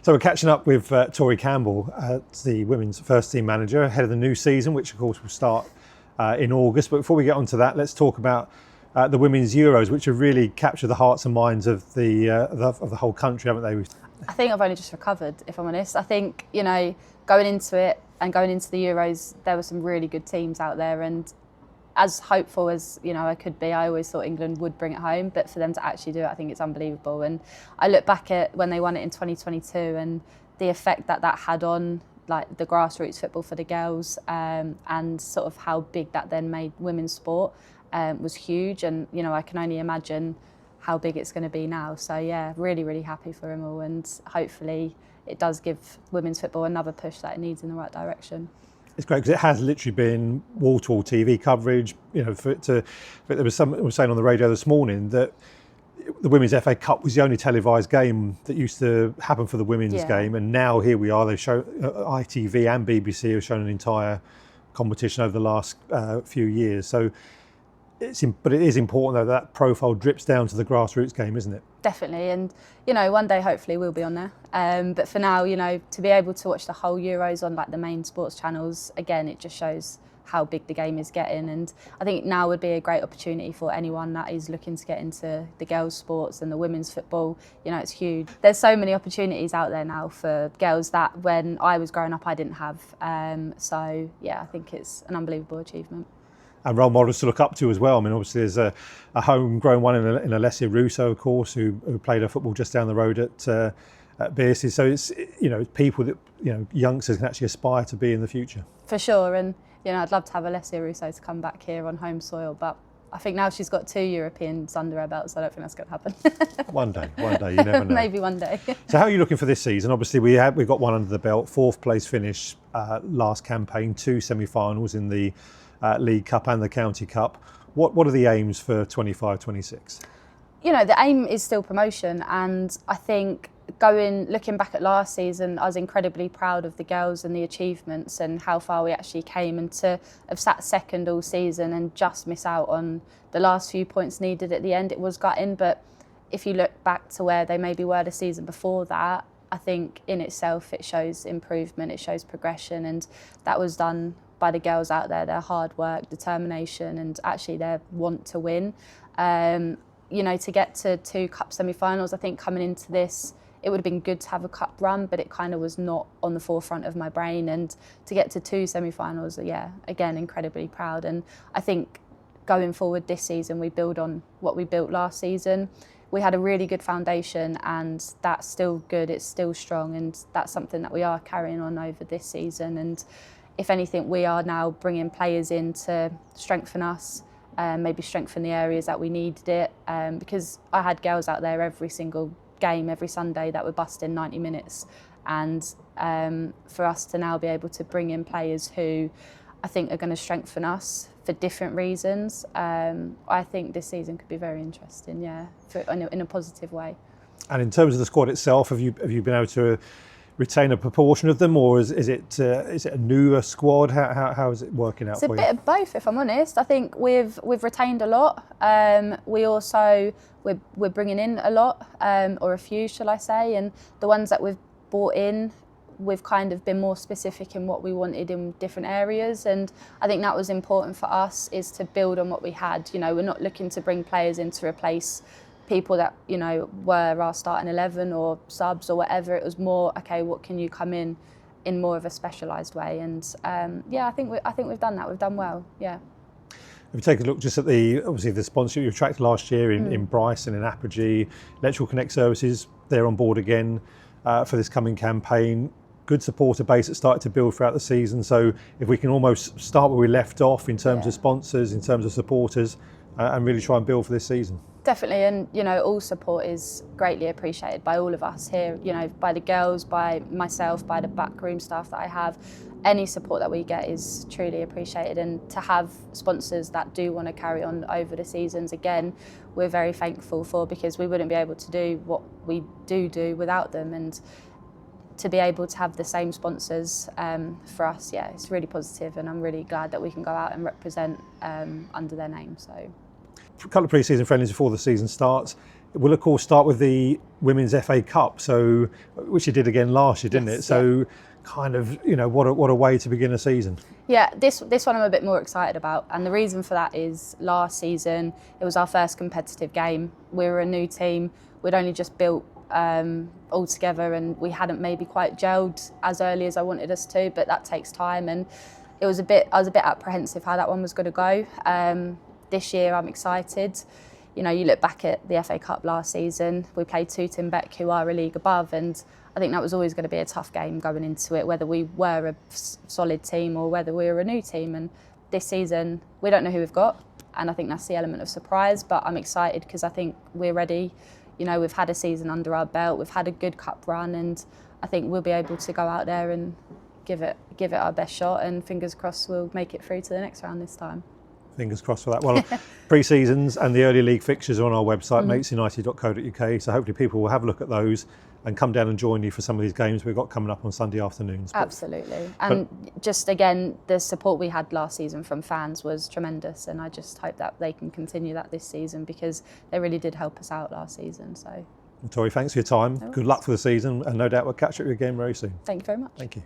So we're catching up with Tori Campbell, the women's first team manager, ahead of the new season, which of course will start in August. But before we get onto that, let's talk about the women's Euros, which have really captured the hearts and minds of the whole country, haven't they? I think I've only just recovered, if I'm honest. I think, going into it and going into the Euros, there were some really good teams out there, and as hopeful as I could be, I always thought England would bring it home, but for them to actually do it, I think it's unbelievable. And I look back at when they won it in 2022 and the effect that had on like the grassroots football for the girls, and sort of how big that then made women's sport was huge. And I can only imagine how big it's going to be now. So yeah, really, really happy for them all, and hopefully it does give women's football another push that it needs in the right direction. It's great because it has literally been wall-to-wall TV coverage. There was someone was saying on the radio this morning that the Women's FA Cup was the only televised game that used to happen for the women's game, and now here we are. They show ITV and BBC have shown an entire competition over the last few years. So, but it is important though that profile drips down to the grassroots game, isn't it? Definitely, and one day hopefully we'll be on there. But for now, to be able to watch the whole Euros on like the main sports channels, again, it just shows how big the game is getting. And I think now would be a great opportunity for anyone that is looking to get into the girls' sports and the women's football. It's huge. There's so many opportunities out there now for girls that when I was growing up I didn't have. So yeah, I think it's an unbelievable achievement. And role models to look up to as well. I mean, obviously there's a homegrown one in Alessia Russo, of course, who played her football just down the road at Bearsley. So it's people that youngsters can actually aspire to be in the future. For sure, and I'd love to have Alessia Russo to come back here on home soil, but I think now she's got 2 Europeans under her belt, so I don't think that's going to happen. One day, you never know. Maybe one day. So how are you looking for this season? Obviously we've got one under the belt, 4th place finish last campaign, 2 semi-finals in the League Cup and the County Cup. What are the aims for 25-26? The aim is still promotion, and I think looking back at last season, I was incredibly proud of the girls and the achievements and how far we actually came, and to have sat second all season and just miss out on the last few points needed at the end, it was gutting. But if you look back to where they maybe were the season before that, I think in itself it shows improvement, it shows progression, and that was done by the girls out there, their hard work, determination, and actually their want to win. To get to 2 cup semi-finals, I think coming into this, it would have been good to have a cup run, but it kind of was not on the forefront of my brain. And to get to 2 semi-finals, yeah, again, incredibly proud. And I think going forward this season, we build on what we built last season. We had a really good foundation, and that's still good, it's still strong, and that's something that we are carrying on over this season. And if anything, we are now bringing players in to strengthen us, maybe strengthen the areas that we needed it, because I had girls out there every single game, every Sunday, that were busting 90 minutes. And for us to now be able to bring in players who I think are going to strengthen us for different reasons, I think this season could be very interesting, yeah, in a positive way. And in terms of the squad itself, have you been able to retain a proportion of them, or is it a newer squad? How is it working out for you? It's a bit of both, if I'm honest. I think we've retained a lot. We're bringing in a lot, or a few, shall I say, and the ones that we've brought in, we've kind of been more specific in what we wanted in different areas, and I think that was important for us, is to build on what we had. We're not looking to bring players in to replace people that were our starting 11 or subs or whatever. It was more, okay, what can you come in more of a specialised way? And yeah, I think we've done that. We've done well. Yeah. If you take a look just at obviously the sponsorship you attracted last year in Bryson, in Apogee, Electrical Connect Services, they're on board again for this coming campaign. Good supporter base that started to build throughout the season. So if we can almost start where we left off in terms of sponsors, in terms of supporters, and really try and build for this season. Definitely, and all support is greatly appreciated by all of us here, by the girls, by myself, by the backroom staff that I have. Any support that we get is truly appreciated, and to have sponsors that do want to carry on over the seasons, again, we're very thankful for, because we wouldn't be able to do what we do without them. And to be able to have the same sponsors for us, yeah, it's really positive, and I'm really glad that we can go out and represent under their name. So, a couple of pre-season friendlies before the season starts. We'll of course start with the Women's FA Cup, so which you did again last year, didn't it? So kind of, what a way to begin a season. Yeah, this one I'm a bit more excited about, and the reason for that is last season it was our first competitive game. We were a new team. We'd only just built all together, and we hadn't maybe quite gelled as early as I wanted us to, but that takes time, and I was a bit apprehensive how that one was going to go. This year I'm excited. You look back at the FA Cup last season, we played Tooting Beck, who are a league above, and I think that was always going to be a tough game going into it, whether we were a solid team or whether we were a new team. And this season, we don't know who we've got, and I think that's the element of surprise, but I'm excited because I think we're ready. We've had a season under our belt, we've had a good cup run, and I think we'll be able to go out there and give it our best shot, and fingers crossed we'll make it through to the next round this time. Fingers crossed for that. Well, pre-seasons and the early league fixtures are on our website, matesunited.co.uk, so hopefully people will have a look at those and come down and join you for some of these games we've got coming up on Sunday afternoons. Absolutely. And just again, the support we had last season from fans was tremendous, and I just hope that they can continue that this season because they really did help us out last season. So, Tori, thanks for your time. Good luck for the season, and no doubt we'll catch up with you again very soon. Thank you very much. Thank you.